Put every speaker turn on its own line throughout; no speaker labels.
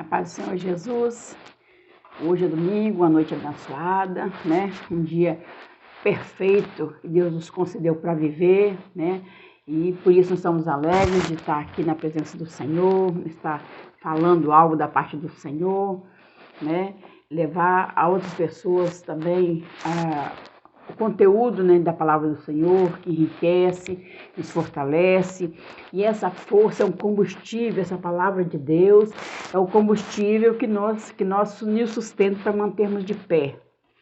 A paz do Senhor Jesus. Hoje é domingo, uma noite abençoada, né? Um dia perfeito que Deus nos concedeu para viver, né? E por isso nós estamos alegres de estar aqui na presença do Senhor, estar falando algo da parte do Senhor, né? Levar a outras pessoas também o conteúdo, né, da palavra do Senhor, que enriquece, nos fortalece. E essa força é um combustível, essa palavra de Deus é o combustível que nos sustenta para mantermos de pé,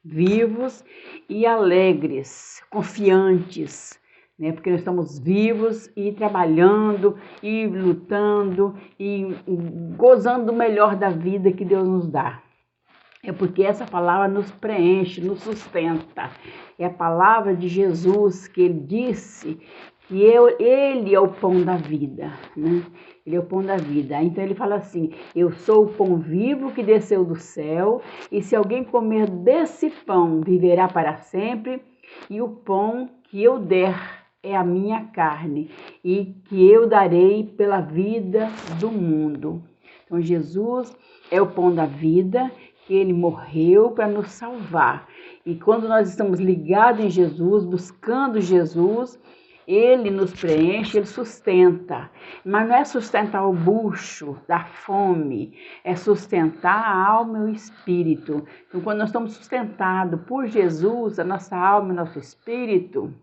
vivos e alegres, confiantes, né? Porque nós estamos vivos e trabalhando e lutando e gozando do melhor da vida que Deus nos dá. É porque essa palavra nos preenche, nos sustenta. É a palavra de Jesus que ele disse que ele é o pão da vida, né? Ele é o pão da vida. Então ele fala assim: eu sou o pão vivo que desceu do céu, e se alguém comer desse pão, viverá para sempre, e o pão que eu der é a minha carne, e que eu darei pela vida do mundo. Então Jesus é o pão da vida, que ele morreu para nos salvar. E quando nós estamos ligados em Jesus, buscando Jesus, ele nos preenche, ele sustenta. Mas não é sustentar o bucho da fome, é sustentar a alma e o espírito. Então, quando nós estamos sustentados por Jesus, a nossa alma e o nosso espírito,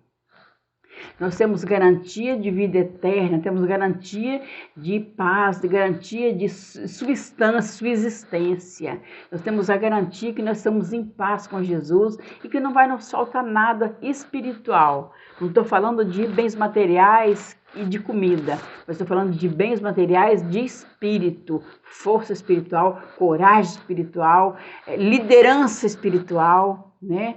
nós temos garantia de vida eterna, temos garantia de paz, de garantia de subsistência. Nós temos a garantia que nós estamos em paz com Jesus e que não vai nos faltar nada espiritual. Não estou falando de bens materiais e de comida, mas estou falando de bens materiais de espírito, força espiritual, coragem espiritual, liderança espiritual, né?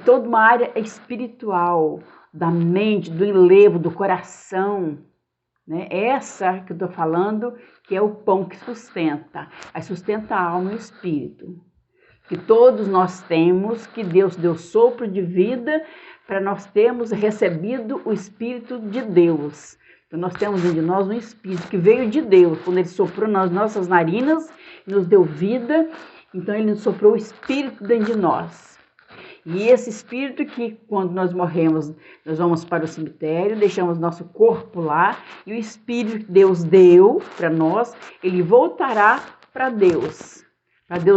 Toda uma área espiritual, da mente, do enlevo, do coração, né? Essa que eu estou falando, que é o pão que sustenta, aí sustenta a alma e o espírito, que todos nós temos, que Deus deu sopro de vida para nós termos recebido o Espírito de Deus. Então nós temos dentro de nós um Espírito que veio de Deus, quando Ele soprou nas nossas narinas, nos deu vida, então Ele nos soprou o Espírito dentro de nós. E esse espírito que, quando nós morremos, nós vamos para o cemitério, deixamos nosso corpo lá, e o espírito que Deus deu para nós, ele voltará para Deus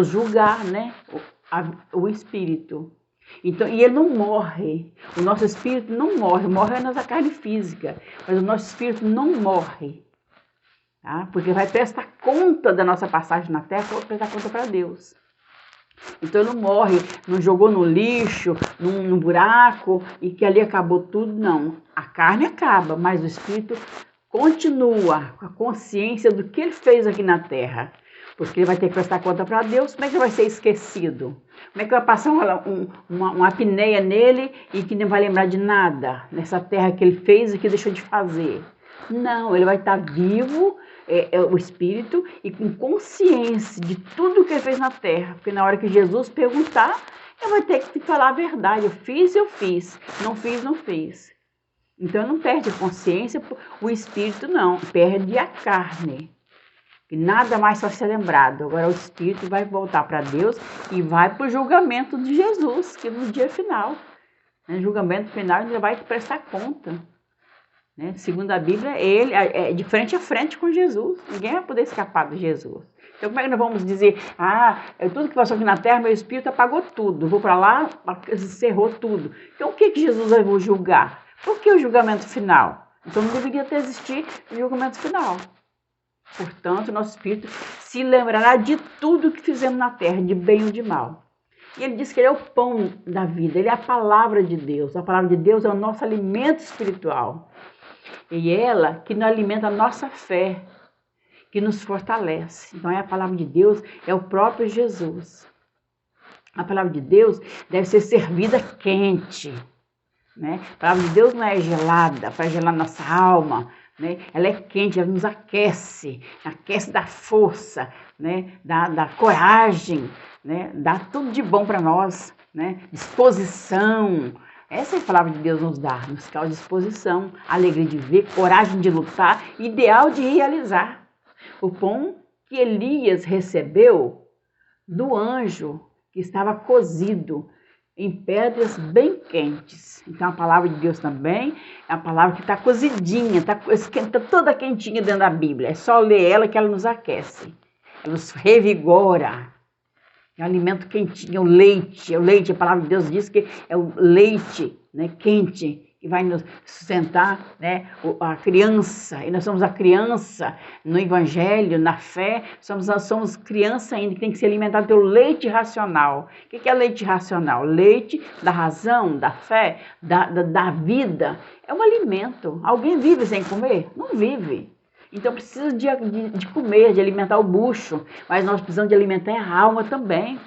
julgar, né, o espírito. Então, e ele não morre, o nosso espírito não morre, morre a nossa carne física, mas o nosso espírito não morre, tá? Porque vai prestar conta da nossa passagem na terra, vai prestar conta para Deus. Então ele não morre, não jogou no lixo, num buraco e que ali acabou tudo, não. A carne acaba, mas o espírito continua com a consciência do que ele fez aqui na terra. Porque ele vai ter que prestar conta para Deus. Como é que ele vai ser esquecido? Como é que vai passar uma apneia nele e que não vai lembrar de nada nessa terra que ele fez e que deixou de fazer? Não, ele vai estar vivo, o espírito, e com consciência de tudo que ele fez na terra. Porque na hora que Jesus perguntar, ele vai ter que falar a verdade. Eu fiz, não fiz, não fiz. Então não perde a consciência, o espírito não, perde a carne. E nada mais vai ser lembrado. Agora o espírito vai voltar para Deus e vai para o julgamento de Jesus, que no dia final. No julgamento final ele vai prestar conta. Né? Segundo a Bíblia, ele é de frente a frente com Jesus. Ninguém vai poder escapar de Jesus. Então como é que nós vamos dizer, tudo que passou aqui na terra, meu espírito apagou tudo, vou para lá, encerrou tudo. Então o que Jesus vai julgar? Por que o julgamento final? Então não deveria ter existido o julgamento final. Portanto, nosso espírito se lembrará de tudo que fizemos na terra, de bem ou de mal. E ele diz que ele é o pão da vida, ele é a palavra de Deus. A palavra de Deus é o nosso alimento espiritual. E ela que nos alimenta a nossa fé, que nos fortalece. Então, a palavra de Deus é o próprio Jesus. A palavra de Deus deve ser servida quente, né? A palavra de Deus não é gelada, para gelar nossa alma, né? Ela é quente, ela nos aquece da força, né? Da coragem, né? Dá tudo de bom para nós, né? Disposição. Essa é a palavra de Deus nos dá, nos causa disposição, alegria de ver, coragem de lutar, ideal de realizar. O pão que Elias recebeu do anjo que estava cozido em pedras bem quentes. Então a palavra de Deus também é a palavra que está cozidinha, está toda quentinha dentro da Bíblia. É só ler ela que ela nos aquece, ela nos revigora. É um alimento quentinho, o leite, a palavra de Deus diz que é o leite, né, quente, que vai nos sustentar, né, a criança. E nós somos a criança no Evangelho, na fé, somos criança ainda, que tem que ser alimentada pelo leite racional. O que é leite racional? Leite da razão, da fé, da vida. É um alimento. Alguém vive sem comer? Não vive. Então precisa de comer, de alimentar o bucho, mas nós precisamos de alimentar a alma também.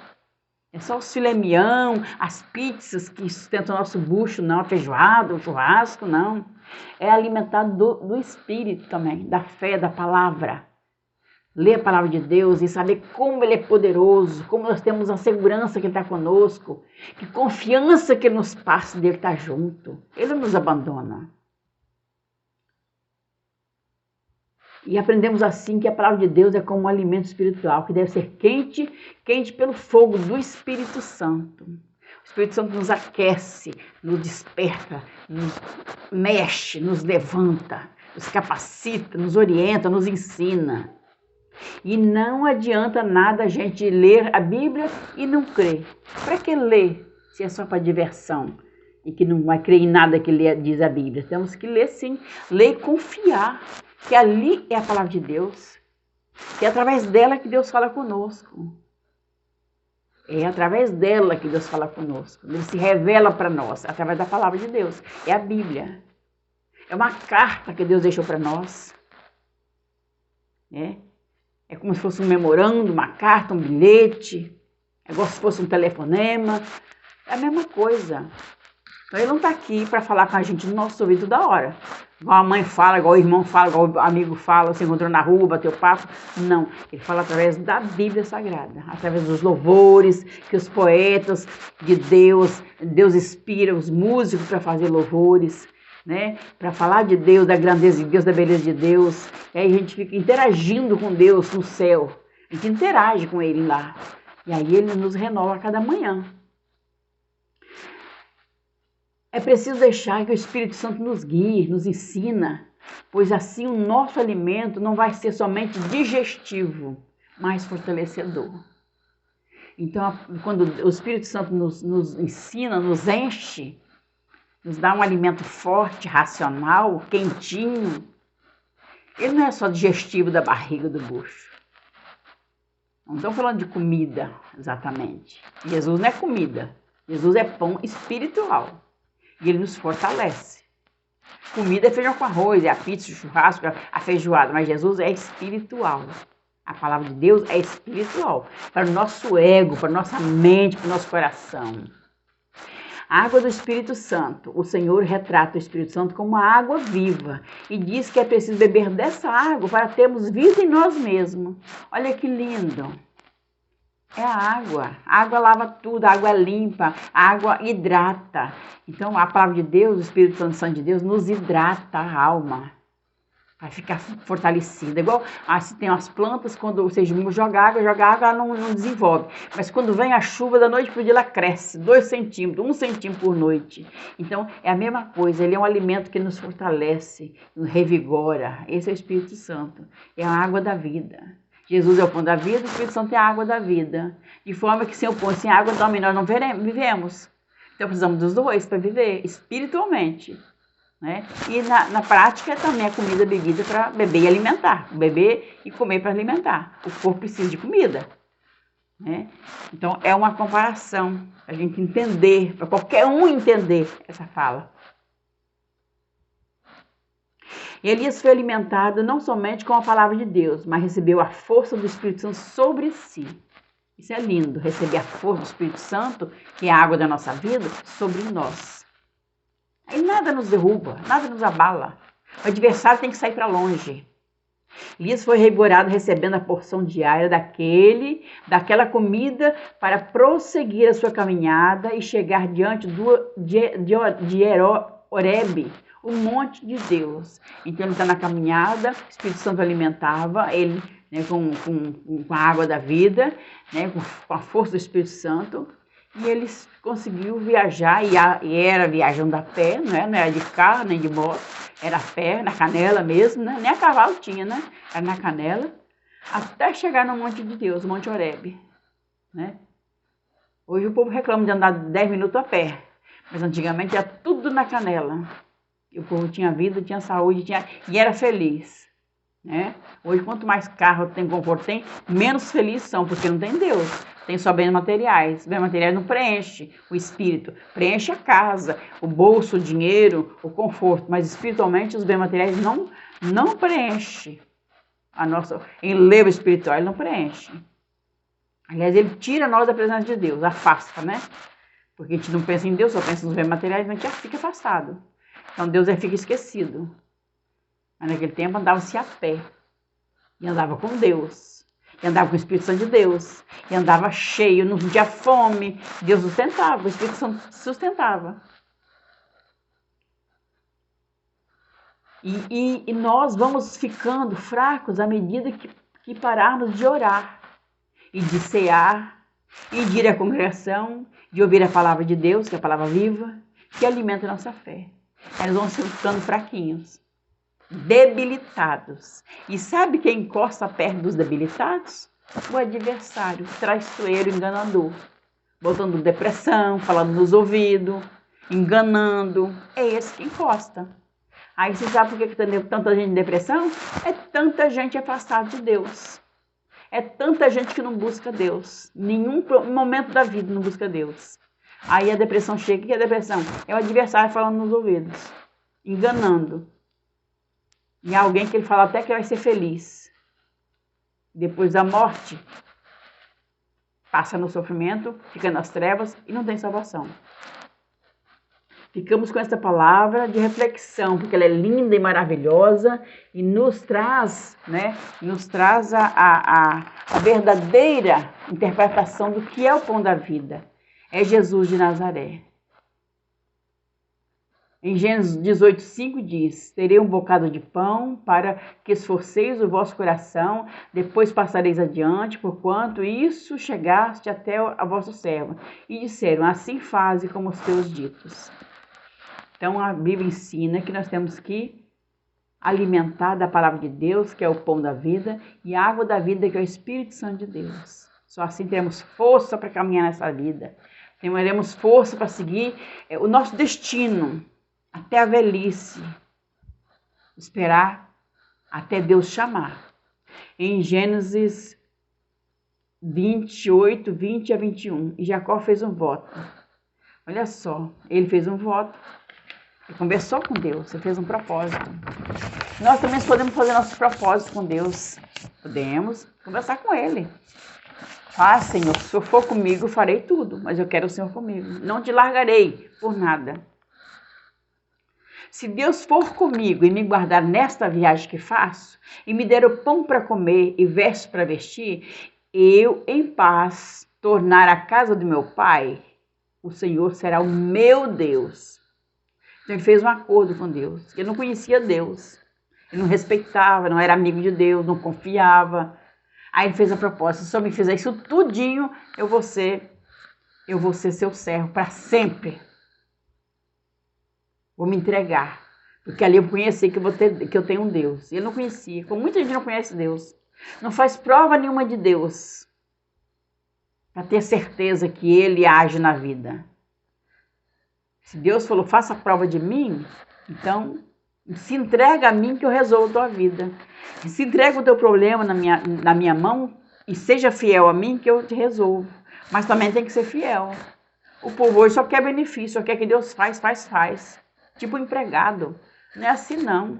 É só o filé mignon, as pizzas que sustentam o nosso bucho, não, a feijoada, o churrasco, não. É alimentar do espírito também, da fé, da palavra. Ler a palavra de Deus e saber como Ele é poderoso, como nós temos a segurança que Ele está conosco, que confiança que Ele nos passa de Ele estar junto. Ele não nos abandona. E aprendemos assim que a palavra de Deus é como um alimento espiritual, que deve ser quente, quente pelo fogo do Espírito Santo. O Espírito Santo nos aquece, nos desperta, nos mexe, nos levanta, nos capacita, nos orienta, nos ensina. E não adianta nada a gente ler a Bíblia e não crer. Para que ler se é só para diversão e que não vai crer em nada que diz a Bíblia? Temos que ler sim, ler e confiar. Que ali é a palavra de Deus, que é através dela que Deus fala conosco. É através dela que Deus fala conosco. Ele se revela para nós, através da palavra de Deus. É a Bíblia. É uma carta que Deus deixou para nós. É como se fosse um memorando, uma carta, um bilhete. É como se fosse um telefonema. É a mesma coisa. Então ele não está aqui para falar com a gente no nosso ouvido toda hora. Igual a mãe fala, igual o irmão fala, igual o amigo fala, você encontrou na rua, bateu papo. Não, ele fala através da Bíblia Sagrada, através dos louvores que os poetas de Deus inspira os músicos para fazer louvores, né? Para falar de Deus, da grandeza de Deus, da beleza de Deus. E aí a gente fica interagindo com Deus no céu. A gente interage com Ele lá. E aí Ele nos renova a cada manhã. É preciso deixar que o Espírito Santo nos guie, nos ensina, pois assim o nosso alimento não vai ser somente digestivo, mas fortalecedor. Então, quando o Espírito Santo nos ensina, nos enche, nos dá um alimento forte, racional, quentinho, ele não é só digestivo da barriga do bucho. Não estamos falando de comida, exatamente. Jesus não é comida, Jesus é pão espiritual. E ele nos fortalece. Comida é feijão com arroz, é a pizza, o churrasco, a feijoada, mas Jesus é espiritual. A palavra de Deus é espiritual. Para o nosso ego, para a nossa mente, para o nosso coração. A água do Espírito Santo. O Senhor retrata o Espírito Santo como uma água viva. E diz que é preciso beber dessa água para termos vida em nós mesmos. Olha que lindo. É a água. A água lava tudo, a água é limpa, a água hidrata. Então, a palavra de Deus, o Espírito Santo de Deus, nos hidrata a alma. Vai ficar fortalecida. Igual se tem umas plantas, quando você joga água, ela não desenvolve. Mas quando vem a chuva, da noite para o dia, ela cresce 2 centímetros, 1 centímetro por noite. Então, é a mesma coisa. Ele é um alimento que nos fortalece, nos revigora. Esse é o Espírito Santo. É a água da vida. Jesus é o pão da vida, o Espírito Santo é a água da vida. De forma que sem o pão, sem a água também nós não vivemos. Então precisamos dos dois para viver espiritualmente. Né? E na prática também a comida, bebida para beber e alimentar. Beber e comer para alimentar. O corpo precisa de comida. Né? Então é uma comparação para a gente entender, para qualquer um entender essa fala. Elias foi alimentado não somente com a palavra de Deus, mas recebeu a força do Espírito Santo sobre si. Isso é lindo, receber a força do Espírito Santo, que é a água da nossa vida, sobre nós. Aí nada nos derruba, nada nos abala. O adversário tem que sair para longe. Elias foi revigorado recebendo a porção diária daquela comida para prosseguir a sua caminhada e chegar diante de Horebe, o monte de Deus. Então ele está na caminhada, o Espírito Santo alimentava, ele né, com a água da vida, né, com a força do Espírito Santo, e eles conseguiram viajar, e era viajando a pé, né, não era de carro nem de moto, era a pé, na canela mesmo, né, nem a cavalo tinha, né, era na canela, até chegar no Monte de Deus, o Monte Horebe, né. Hoje o povo reclama de andar 10 minutos a pé, mas antigamente era tudo na canela. O povo tinha vida, tinha saúde, e era feliz, né? Hoje, quanto mais carro tem, conforto tem, menos felizes são, porque não tem Deus. Tem só bens materiais. Bens materiais não preenche o espírito. Preenche a casa, o bolso, o dinheiro, o conforto. Mas espiritualmente os bens materiais não preenche a nossa enlevo espiritual, ele não preenche. Aliás, ele tira nós da presença de Deus, afasta, né? Porque a gente não pensa em Deus, só pensa nos bens materiais, mas a gente já fica afastado. Então Deus fica esquecido. Mas naquele tempo andava-se a pé. E andava com Deus. E andava com o Espírito Santo de Deus. E andava cheio, não tinha fome. Deus sustentava, o Espírito Santo sustentava. E nós vamos ficando fracos à medida que pararmos de orar. E de cear. E de ir à congregação. De ouvir a palavra de Deus, que é a palavra viva. Que alimenta a nossa fé. Aí nós vamos ficando fraquinhos. Debilitados. E sabe quem encosta perto dos debilitados? O adversário, traiçoeiro, enganador. Botando depressão, falando nos ouvidos, enganando. É esse que encosta. Aí você sabe por que tem tanta gente em depressão? É tanta gente afastada de Deus. É tanta gente que não busca Deus. Nenhum momento da vida não busca Deus. Aí a depressão chega. O que é a depressão? É o adversário falando nos ouvidos. Enganando. E alguém que ele fala até que vai ser feliz. Depois da morte, passa no sofrimento, fica nas trevas e não tem salvação. Ficamos com essa palavra de reflexão, porque ela é linda e maravilhosa e nos traz, né, a verdadeira interpretação do que é o pão da vida. É Jesus de Nazaré. Em Gênesis 18:5 diz: terei um bocado de pão para que esforceis o vosso coração, depois passareis adiante, porquanto isso chegaste até a vosso servo. E disseram: assim faze como os teus ditos. Então a Bíblia ensina que nós temos que alimentar da palavra de Deus, que é o pão da vida, e a água da vida, que é o Espírito Santo de Deus. Só assim teremos força para caminhar nessa vida. Teremos força para seguir o nosso destino. Até a velhice, esperar até Deus chamar. Em Gênesis 28, 20 a 21, e Jacó fez um voto. Olha só, ele fez um voto, ele conversou com Deus, ele fez um propósito. Nós também podemos fazer nossos propósitos com Deus, podemos conversar com Ele. Ah, Senhor, se o Senhor for comigo, farei tudo, mas eu quero o Senhor comigo. Não te largarei por nada. Se Deus for comigo e me guardar nesta viagem que faço, e me der o pão para comer e vestes para vestir, eu, em paz, tornar a casa do meu pai, o Senhor será o meu Deus. Então ele fez um acordo com Deus. Ele não conhecia Deus, ele não respeitava, não era amigo de Deus, não confiava. Aí ele fez a proposta: se o Senhor me fizer isso tudinho, eu vou ser seu servo para sempre. Vou me entregar, porque ali eu conheci que eu tenho um Deus. Ele não conhecia, como muita gente não conhece Deus. Não faz prova nenhuma de Deus, para ter certeza que Ele age na vida. Se Deus falou, faça a prova de mim, então se entrega a mim que eu resolvo a tua vida. Se entrega o teu problema na minha mão e seja fiel a mim que eu te resolvo. Mas também tem que ser fiel. O povo hoje só quer benefício, só quer que Deus faz. Tipo empregado. Não é assim, não.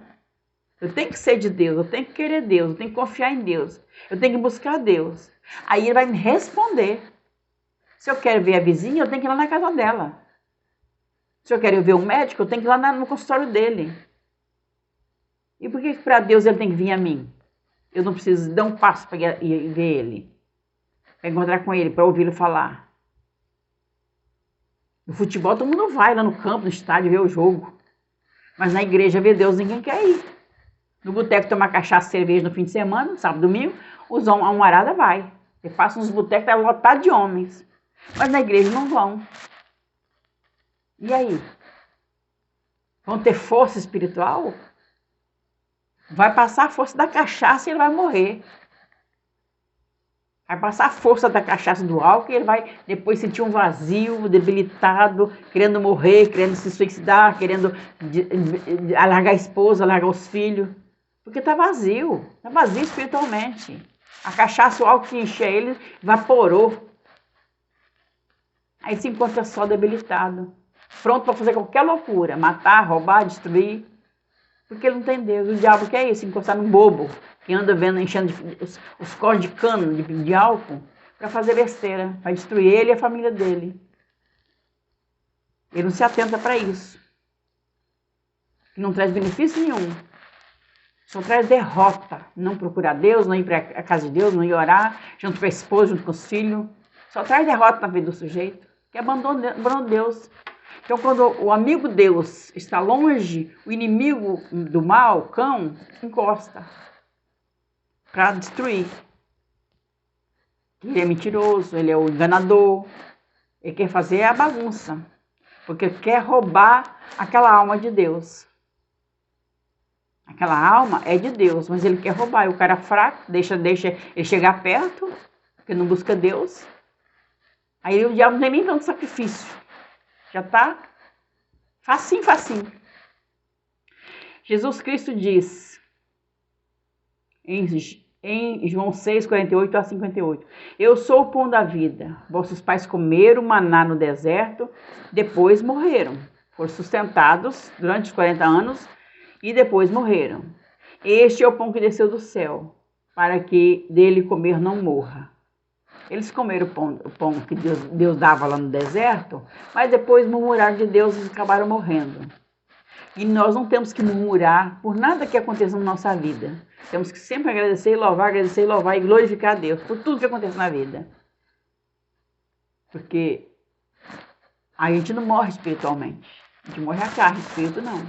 Eu tenho que ser de Deus, eu tenho que querer Deus, eu tenho que confiar em Deus. Eu tenho que buscar Deus. Aí Ele vai me responder. Se eu quero ver a vizinha, eu tenho que ir lá na casa dela. Se eu quero ver um médico, eu tenho que ir lá no consultório dele. E por que para Deus Ele tem que vir a mim? Eu não preciso dar um passo para ir ver Ele. Para encontrar com Ele, para ouvi-lo falar. No futebol todo mundo vai lá no campo, no estádio, ver o jogo. Mas na igreja ver Deus ninguém quer ir. No boteco tomar cachaça, cerveja no fim de semana, sábado, domingo, a almarada vai. Você passa nos botecos, tá lotado de homens. Mas na igreja não vão. E aí? Vão ter força espiritual? Vai passar a força da cachaça e ele vai morrer. Vai passar a força da cachaça do álcool e ele vai depois sentir um vazio, debilitado, querendo morrer, querendo se suicidar, querendo largar a esposa, largar os filhos. Porque está vazio espiritualmente. A cachaça, o álcool que enchia ele, evaporou. Aí se encontra só debilitado, pronto para fazer qualquer loucura, matar, roubar, destruir. Porque ele não tem Deus. O diabo quer isso, encostar num bobo que anda vendo, enchendo os cornos de cano, de álcool, para fazer besteira, para destruir ele e a família dele. Ele não se atenta para isso. Não traz benefício nenhum. Só traz derrota. Não procurar Deus, não ir para a casa de Deus, não ir orar, junto com a esposa, junto com os filhos. Só traz derrota na vida do sujeito, que abandonou Deus. Então, quando o amigo Deus está longe, o inimigo do mal, o cão, encosta para destruir. Ele é mentiroso, ele é o enganador, ele quer fazer a bagunça, porque quer roubar aquela alma de Deus. Aquela alma é de Deus, mas ele quer roubar. E o cara fraco, deixa ele chegar perto, porque não busca Deus. Aí o diabo não tem nem tanto sacrifício. Já está facinho. Jesus Cristo diz em João 6, 48 a 58. Eu sou o pão da vida. Vossos pais comeram maná no deserto, depois morreram. Foram sustentados durante os 40 anos e depois morreram. Este é o pão que desceu do céu, para que dele comer não morra. Eles comeram o pão que Deus dava lá no deserto, mas depois murmuraram de Deus e acabaram morrendo. E nós não temos que murmurar por nada que aconteça na nossa vida. Temos que sempre agradecer e louvar e glorificar a Deus por tudo que acontece na vida. Porque a gente não morre espiritualmente. A gente morre a carne, espírito não.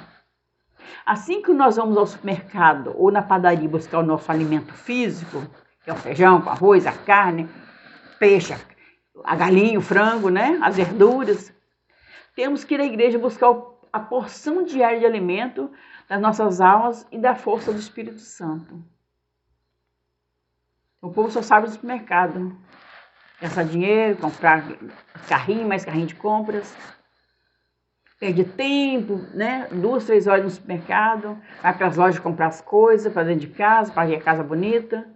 Assim que nós vamos ao supermercado ou na padaria buscar o nosso alimento físico, que é o feijão, o arroz, a carne, peixe, a galinha, o frango, né? As verduras. Temos que ir à igreja buscar a porção diária de alimento das nossas almas e da força do Espírito Santo. O povo só sabe do supermercado. Gastar dinheiro, comprar mais carrinho de compras. Perde tempo, né? 2, 3 horas no supermercado. Vai para as lojas comprar as coisas para dentro de casa, para ver a casa bonita.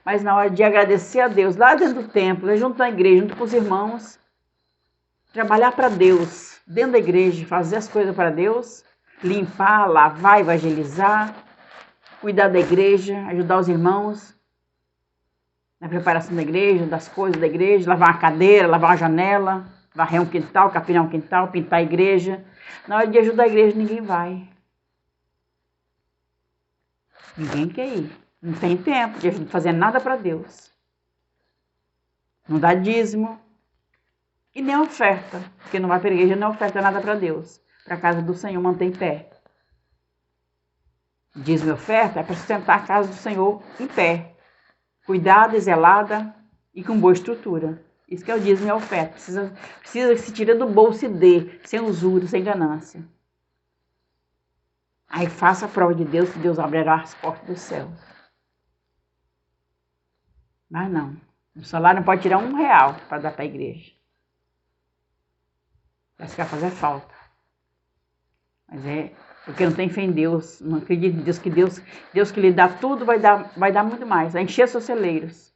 Mas na hora de agradecer a Deus, lá dentro do templo, junto na igreja, junto com os irmãos, trabalhar para Deus, dentro da igreja, fazer as coisas para Deus, limpar, lavar, evangelizar, cuidar da igreja, ajudar os irmãos na preparação da igreja, das coisas da igreja, lavar uma cadeira, lavar uma janela, varrer um quintal, capinar um quintal, pintar a igreja. Na hora de ajudar a igreja, ninguém vai. Ninguém quer ir. Não tem tempo de fazer nada para Deus. Não dá dízimo. E nem oferta. Porque não vai para a igreja, não oferta nada para Deus. Para a casa do Senhor manter em pé. Dízimo e oferta é para sustentar a casa do Senhor em pé. Cuidada, zelada e com boa estrutura. Isso que é o dízimo e a oferta. Precisa que se tire do bolso e dê, sem usura, sem ganância. Aí faça a prova de Deus, que Deus abrirá as portas do céu. Mas não. O salário não pode tirar R$1 para dar para a igreja. Parece que vai fazer falta. Mas é porque não tem fé em Deus. Não acredita em Deus, que Deus que lhe dá tudo vai dar muito mais. Vai encher seus celeiros.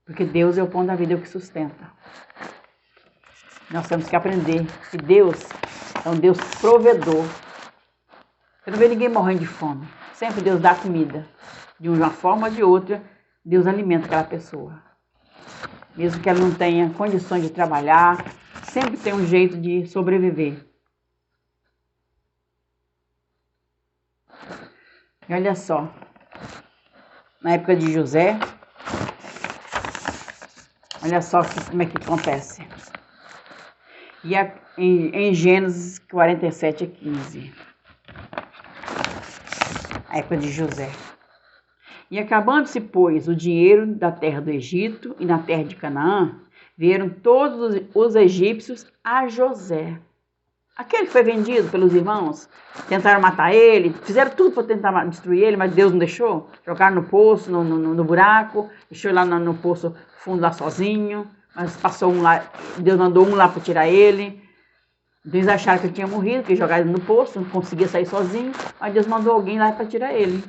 Porque Deus é o pão da vida, é o que sustenta. Nós temos que aprender que Deus é um Deus provedor. Você não vê ninguém morrendo de fome. Sempre Deus dá comida. De uma forma ou de outra, Deus alimenta aquela pessoa. Mesmo que ela não tenha condições de trabalhar, sempre tem um jeito de sobreviver. E olha só, na época de José, olha só como é que acontece. E em Gênesis 47 a 15, a época de José. E acabando-se, pois, o dinheiro da terra do Egito e na terra de Canaã, vieram todos os egípcios a José. Aquele que foi vendido pelos irmãos, tentaram matar ele, fizeram tudo para tentar destruir ele, mas Deus não deixou. Jogaram no poço, no buraco, deixou ele lá no poço fundo lá sozinho, mas passou um lá, Deus mandou um lá para tirar ele. Eles acharam que ele tinha morrido, que jogaram ele no poço, não conseguia sair sozinho, mas Deus mandou alguém lá para tirar ele.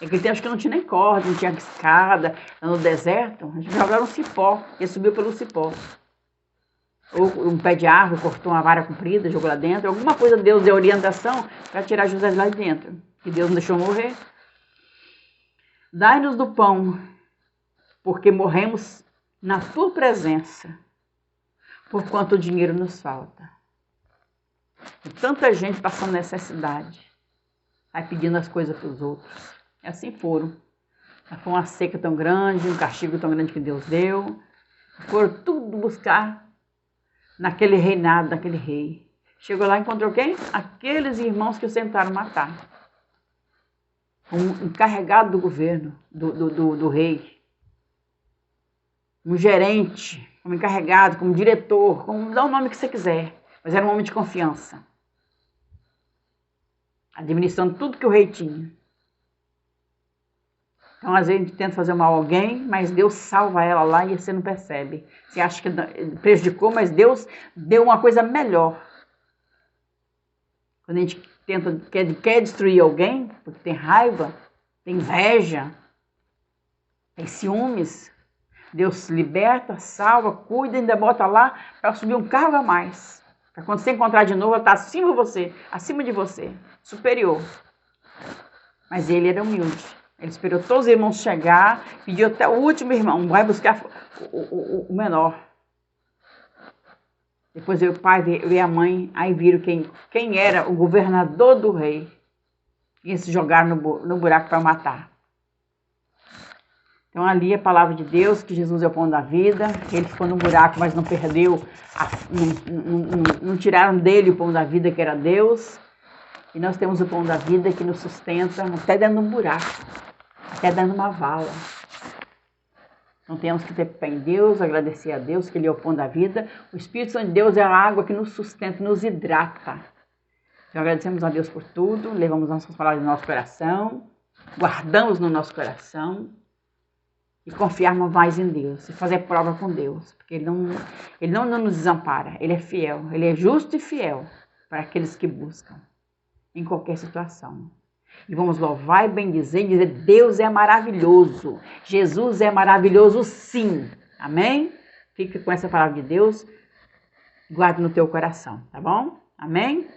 Naquele tempo acho que não tinha nem corda, não tinha escada, no deserto, a gente jogaram um cipó, ele subiu pelo cipó. Ou um pé de árvore, cortou uma vara comprida, jogou lá dentro, alguma coisa Deus deu orientação para tirar José de lá de dentro, que Deus não deixou morrer. Dai-nos do pão, porque morremos na tua presença, por quanto o dinheiro nos falta. E tanta gente passando necessidade, vai pedindo as coisas para os outros. E assim foram. Foi uma seca tão grande, um castigo tão grande que Deus deu. Foram tudo buscar naquele reinado, daquele rei. Chegou lá e encontrou quem? Aqueles irmãos que o tentaram matar. Um encarregado do governo, do rei. Um gerente, como encarregado, como diretor, como dá o nome que você quiser. Mas era um homem de confiança. Administrando tudo que o rei tinha. Então, às vezes, a gente tenta fazer mal a alguém, mas Deus salva ela lá e você não percebe. Você acha que prejudicou, mas Deus deu uma coisa melhor. Quando a gente quer destruir alguém, porque tem raiva, tem inveja, tem ciúmes, Deus liberta, salva, cuida e ainda bota lá para subir um cargo a mais. Para quando você encontrar de novo, ela está acima de você, superior. Mas ele era humilde. Ele esperou todos os irmãos chegar, pediu até o último irmão, vai buscar o menor. Depois veio o pai, veio a mãe, aí viram quem era o governador do rei. E se jogaram no buraco para matar. Então ali a palavra de Deus, que Jesus é o pão da vida, ele ficou no buraco, mas não perdeu, não tiraram dele o pão da vida que era Deus. E nós temos o pão da vida que nos sustenta até dentro de um buraco, até dentro de uma vala. Então temos que ter fé em Deus, agradecer a Deus, que Ele é o pão da vida. O Espírito Santo de Deus é a água que nos sustenta, nos hidrata. Então agradecemos a Deus por tudo, levamos nossas palavras no nosso coração, guardamos no nosso coração e confiarmos mais em Deus e fazer prova com Deus, porque Ele não nos desampara, Ele é fiel, Ele é justo e fiel para aqueles que buscam em qualquer situação. E vamos louvar e bendizer e dizer: Deus é maravilhoso. Jesus é maravilhoso sim. Amém? Fica com essa palavra de Deus. Guarde no teu coração, tá bom? Amém?